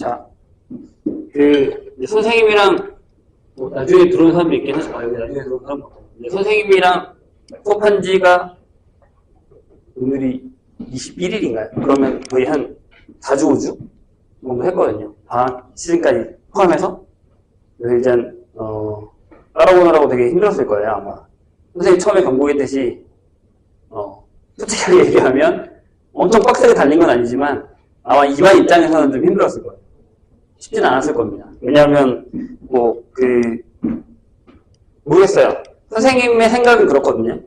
자, 이제 선생님이랑, 뭐 나중에 들어온 사람도 있긴 하지만, 여기 나중에 들어온 사람도 없고, 선생님이랑 수업한 지가 오늘이 21일인가요? 그러면 거의 한 4주, 5주 정도 했거든요. 방학 시즌까지 포함해서. 그래서 일단, 따라오느라고 되게 힘들었을 거예요, 아마. 선생님 처음에 경고했듯이, 솔직하게 얘기하면 엄청 빡세게 달린 건 아니지만, 아마 이반 입장에서는 좀 힘들었을 거예요. 쉽지는 않았을 겁니다. 왜냐하면, 모르겠어요. 선생님의 생각은 그렇거든요.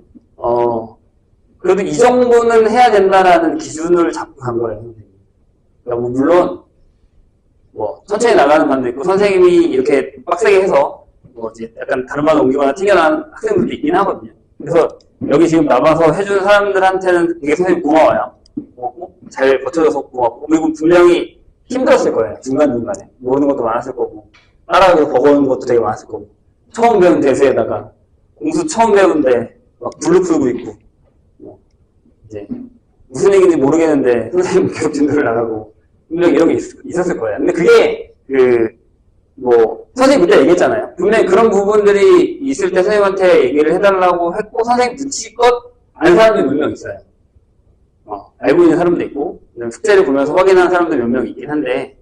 그래도 이 정도는 해야 된다라는 기준을 잡고 간 거예요, 선생님. 그러니까 물론, 천천히 나가는 반도 있고, 선생님이 이렇게 빡세게 해서, 이제 약간 다른 반으로 옮기거나 튕겨나가는 학생들도 있긴 하거든요. 그래서 여기 지금 남아서 해주는 사람들한테는 되게 선생님 고마워요. 고맙고, 잘 버텨줘서 고맙고, 그리고 분명히 힘들었을 거예요. 중간중간에. 모르는 것도 많았을 거고, 따라가기도 버거운 것도 되게 많았을 거고, 처음 배운 대세에다가, 공수 처음 배우는데, 막 블루 풀고 있고, 이제, 무슨 얘기인지 모르겠는데, 선생님 교육 진도를 나가고, 분명히 이런 게 있었을 거예요. 근데 그게, 선생님 그때 얘기했잖아요. 분명히 그런 부분들이 있을 때 선생님한테 얘기를 해달라고 했고, 선생님 눈치껏 아는 사람들이 몇 명 있어요. 알고 있는 사람도 있고, 숙제를 보면서 확인하는 사람도 몇 명 있긴 한데,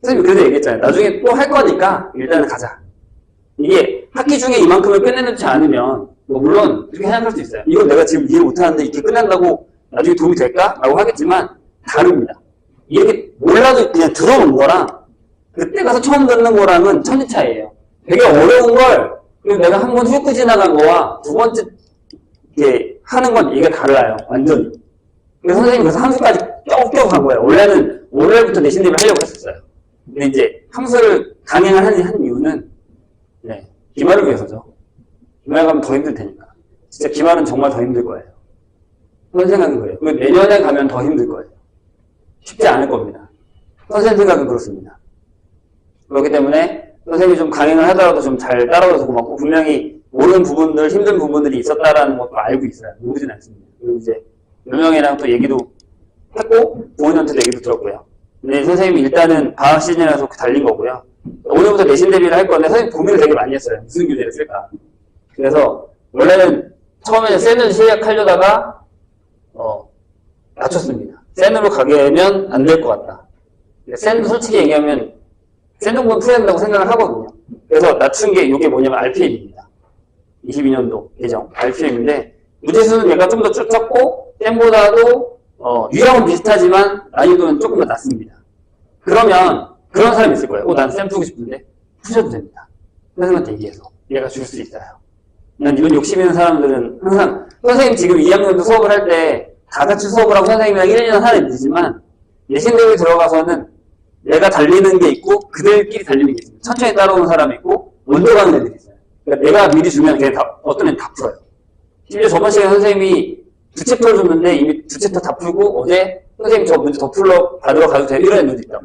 선생님이 그래도 얘기했잖아요. 나중에 또 할 거니까, 일단은 가자. 이게 학기 중에 이만큼을 끝내놓지 않으면, 물론, 그렇게 생각할 수 있어요. 이건 내가 지금 이해 못하는데 이렇게 끝낸다고 나중에 도움이 될까? 라고 하겠지만, 다릅니다. 이렇게 몰라도 그냥 들어온 거랑, 그때 가서 처음 듣는 거랑은 천지 차이예요. 되게 어려운 걸, 그리고 내가 한 번 훑고 지나간 거와 두 번째, 이렇게 하는 건 이게 달라요. 완전히. 그래서 선생님이 그래서 함수까지 껴 간 거예요. 원래는 월요일부터 내신 대비를 하려고 했었어요. 근데 이제 함수를 강행을 한 이유는, 기말을 위해서죠. 기말 가면 더 힘들 테니까. 진짜 기말은 정말 더 힘들 거예요. 그런 생각인 거예요. 그리고 내년에 가면 더 힘들 거예요. 쉽지 않을 겁니다. 선생님 생각은 그렇습니다. 그렇기 때문에 선생님이 좀 강행을 하더라도 좀 잘 따라와서 고맙고, 분명히 모르는 부분들, 힘든 부분들이 있었다라는 것도 알고 있어요. 모르진 않습니다. 그리고 이제 몇 명이랑 또 얘기도 했고, 부모님한테도 얘기도 들었고요. 근데 선생님이 일단은 방학 시즌이라서 달린 거고요. 오늘부터 내신 대비를 할 건데, 선생님 고민을 되게 많이 했어요. 무슨 교재를 쓸까. 그래서 원래는 처음에는 센을 시작하려다가 낮췄습니다. 센으로 가게면 안 될 것 같다. 센도 솔직히 얘기하면 센 정도는 풀어야 된다고 생각을 하거든요. 그래서 낮춘 게 이게 뭐냐면 RPM입니다. 22년도 예정 RPM인데, 문제수는 얘가 좀 더 적고 센보다도 유형은 비슷하지만 난이도는 조금 더 낮습니다. 그러면 그런 사람이 있을 거예요. 난 센 풀고 싶은데 푸셔도 됩니다. 선생님한테 얘기해서 얘가 줄 수 있어요. 난 이런 욕심 있는 사람들은 항상, 선생님 지금 2학년도 수업을 할 때 다 같이 수업을 하고 선생님이랑 1, 2년 하는 애들이지만, 내신 대비 들어가서는 내가 달리는 게 있고 그들끼리 달리는 게 있습니다. 천천히 따라오는 사람이 있고 먼저 가는 애들이 있어요. 그러니까 내가 미리 주면 그냥 어떤 애는 다 풀어요. 심지어 저번 시간에 선생님이 두 챕터를 줬는데 이미 두 챕터 다 풀고, 어제 선생님 저 문제 더 받으러 가도 돼요? 이런 애들도 있단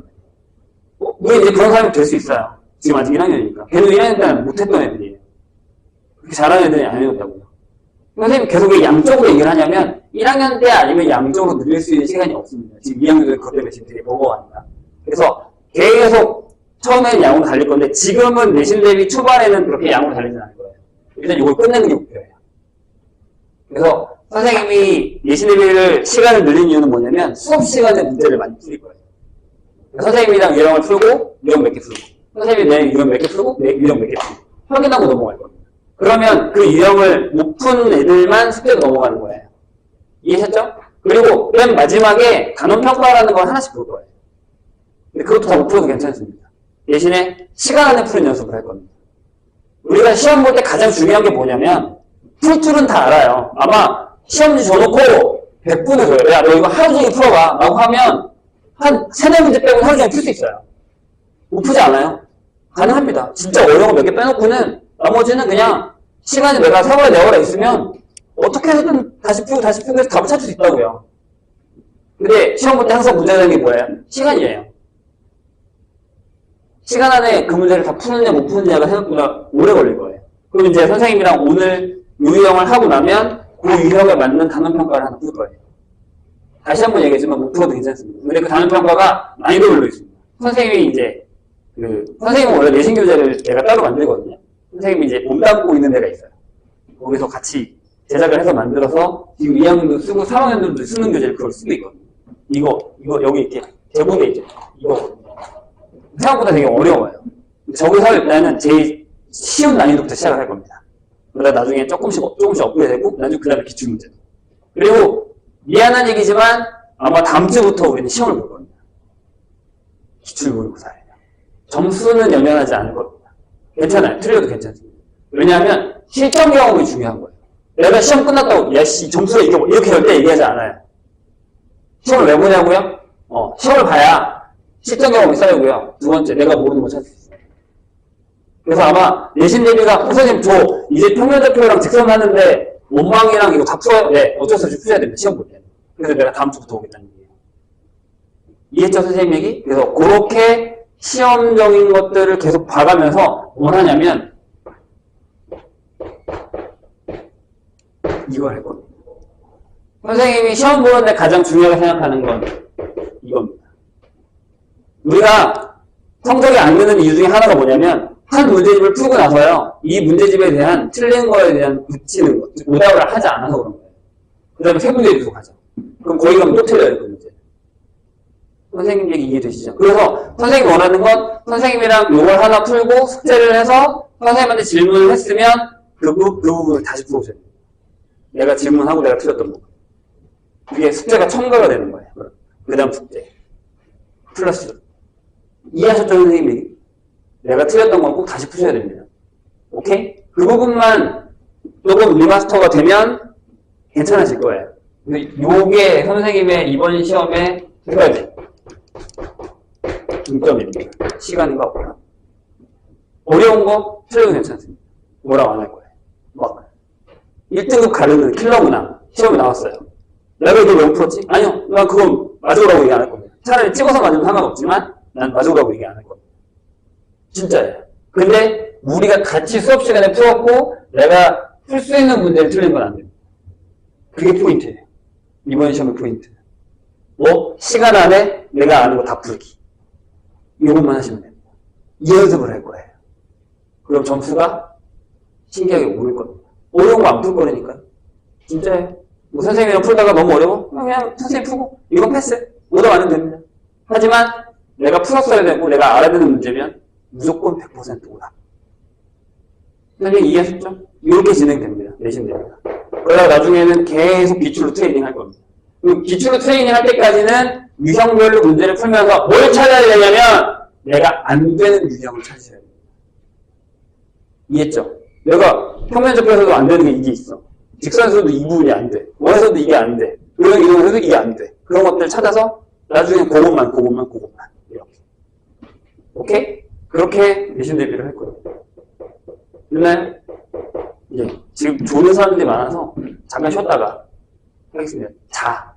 말이에요. 우리 이제 그런 사람이 될 수 있어요. 지금 아직 1학년이니까. 걔도 1학년 때는 못했던 애들이에요. 그렇게 잘하는 애들이 아니었다고요. 선생님이 계속 양쪽으로 얘기를 하냐면, 1학년 때 아니면 양쪽으로 늘릴 수 있는 시간이 없습니다. 지금 2학년들 그것 때문에 지금 되게 버거워합니다. 그래서 계속 처음에는 양으로 달릴 건데, 지금은 내신 대비 초반에는 그렇게 양으로 달리진 않을 거예요. 일단 이걸 끝내는 게 목표예요. 그래서 선생님이 내신 대비를 시간을 늘린 이유는 뭐냐면, 수업 시간에 문제를 많이 풀릴 거예요. 선생님이랑 유형을 풀고 유형 몇 개 풀고, 선생님이 내 유형 몇 개 풀고 내 유형 몇 개 풀고 확인하고 넘어갈 겁니다. 그러면 그 유형을 못 푼 애들만 숙제로 넘어가는 거예요. 이해하셨죠? 그리고 맨 마지막에 단원평가라는 걸 하나씩 볼 거예요. 근데 그것도 다 못 풀어도 괜찮습니다. 대신에 시간 안에 푸는 연습을 할 겁니다. 우리가 시험 볼 때 가장 중요한 게 뭐냐면, 풀 줄은 다 알아요. 아마 시험지 줘놓고 100분을 줘요. 야, 너 이거 하루 종일 풀어봐 라고 하면 한 3-4문제 빼고 하루 종일 풀 수 있어요. 못 푸지 않아요? 가능합니다. 진짜 어려운 거 몇 개 빼놓고는 나머지는 그냥 시간이 내가 세월에 내월에 있으면 어떻게 해서든 다시 풀고 해서 답을 찾을 수 있다고요. 근데 시험 볼 때 항상 문제가 되는 게 뭐예요? 시간이에요. 시간 안에 그 문제를 다 푸느냐 못 푸느냐가 생각보다 오래 걸릴 거예요. 그럼 이제 선생님이랑 오늘 유형을 하고 나면 그 유형에 맞는 단원평가를 하나 풀 거예요. 다시 한번 얘기했지만 못 풀어도 괜찮습니다. 근데 그 단원평가가 난이도별로 있습니다. 선생님이 이제, 선생님은 원래 내신 교재를 내가 따로 만들거든요. 선생님이 이제 몸담고 있는 데가 있어요. 거기서 같이 제작을 해서 만들어서 지금 2학년도 쓰고 3학년들도 쓰는 교재를 그걸 쓰고 있거든요. 이거 여기 이렇게 제목에 있죠. 이거 생각보다 되게 어려워요. 저기서 일단은 제일 쉬운 난이도부터 시작을 할 겁니다. 그러다 나중에 조금씩 업그레이드되고 나중에 그 다음에 기출문제. 그리고 미안한 얘기지만 아마 다음 주부터 우리는 시험을 볼 겁니다. 기출모의고사예요. 점수는 연연하지 않을 겁니다. 괜찮아요. 틀려도 괜찮습니다. 왜냐하면 실전 경험이 중요한 거예요. 내가 시험 끝났다고 야씨 점수가 이렇게 절대 얘기하지 않아요. 시험을 왜 보냐고요? 시험을 봐야 실전 경험이 쌓이고요. 두 번째, 내가 모르는 거 찾을 수 있어요. 그래서 아마 내신 대비가 선생님 저 이제 평면좌표랑 직선 하는데 원망이랑 이거 다 풀어요? 네, 어쩔 수 없이 푸셔야 됩니다. 시험 볼 때. 그래서 내가 다음 주부터 오겠다는 얘기예요. 이해했죠, 선생님 얘기? 그래서 그렇게 시험적인 것들을 계속 봐가면서 뭘 하냐면 이걸 할 겁니다. 선생님이 시험 보는데 가장 중요하게 생각하는 건 이겁니다. 우리가 성적이 안 되는 이유 중에 하나가 뭐냐면 한 문제집을 풀고 나서요. 이 문제집에 대한 틀린 거에 대한 붙이는 거, 오답을 하지 않아서 그런 거예요. 그 다음에 세 문제 계속하죠. 그럼 거기 가면 또 틀려요, 그 문제. 선생님 얘기 이해되시죠? 그래서 선생님이 원하는 건 선생님이랑 요걸 하나 풀고 숙제를 해서 선생님한테 질문을 했으면 그 부분을 다시 풀어줘야 돼요. 내가 질문하고 내가 틀렸던 부분. 그게 숙제가 첨가가 되는 거예요. 그 다음 숙제. 플러스. 이해하셨죠, 선생님 얘기? 내가 틀렸던 건 꼭 다시 푸셔야 됩니다. 오케이? 그 부분만 조금 리마스터가 되면 괜찮아질 거예요. 요게 선생님의 이번 시험의 두 가지 중점입니다. 시간과 없다. 어려운 거 틀려도 괜찮습니다. 뭐라고 안 할 거예요. 막 1등급 가르는 킬러 문항 시험에 나왔어요. 내가 이걸 왜 풀었지? 아니요. 난 그건 맞으라고 얘기 안 할 겁니다. 차라리 찍어서 맞으면 상관없지만 난 맞으라고 얘기 안 할 겁니다. 진짜예요. 근데 우리가 같이 수업 시간에 풀었고 내가 풀 수 있는 문제를 틀린 건 안 됩니다. 그게 포인트예요. 이번 시험의 포인트. 뭐 시간 안에 내가 아는 거 다 풀기. 이것만 하시면 됩니다. 이 연습을 할 거예요. 그럼 점수가 신기하게 오를 겁니다. 어려운 거 안 풀 거라니까요. 진짜예요. 뭐 선생님이랑 풀다가 너무 어려워? 그냥 선생님 풀고 이건 패스. 오답 안 해도 됩니다. 하지만 내가 풀었어야 되고 내가 알아야 되는 문제면 무조건 100% 오답. 선생님 이해하셨죠? 이렇게 진행됩니다. 내신 됩니다. 그러다가 나중에는 계속 기출로 트레이닝 할 겁니다. 그리고 기출로 트레이닝 할 때까지는 유형별로 문제를 풀면서 뭘 찾아야 되냐면 내가 안 되는 유형을 찾으셔야 됩니다. 이해했죠? 내가 평면접혀서도 안 되는 게 이게 있어. 직선에서도 이 부분이 안 돼. 원에서도 이게 안 돼. 이동에서도 이게 안 돼. 그런 것들 찾아서 나중에 그것만 이렇게. 오케이? 그렇게 내신 대비를 할 거예요. 됐나요? 이제 지금 조는 사람들이 많아서 잠깐 쉬었다가 하겠습니다. 자.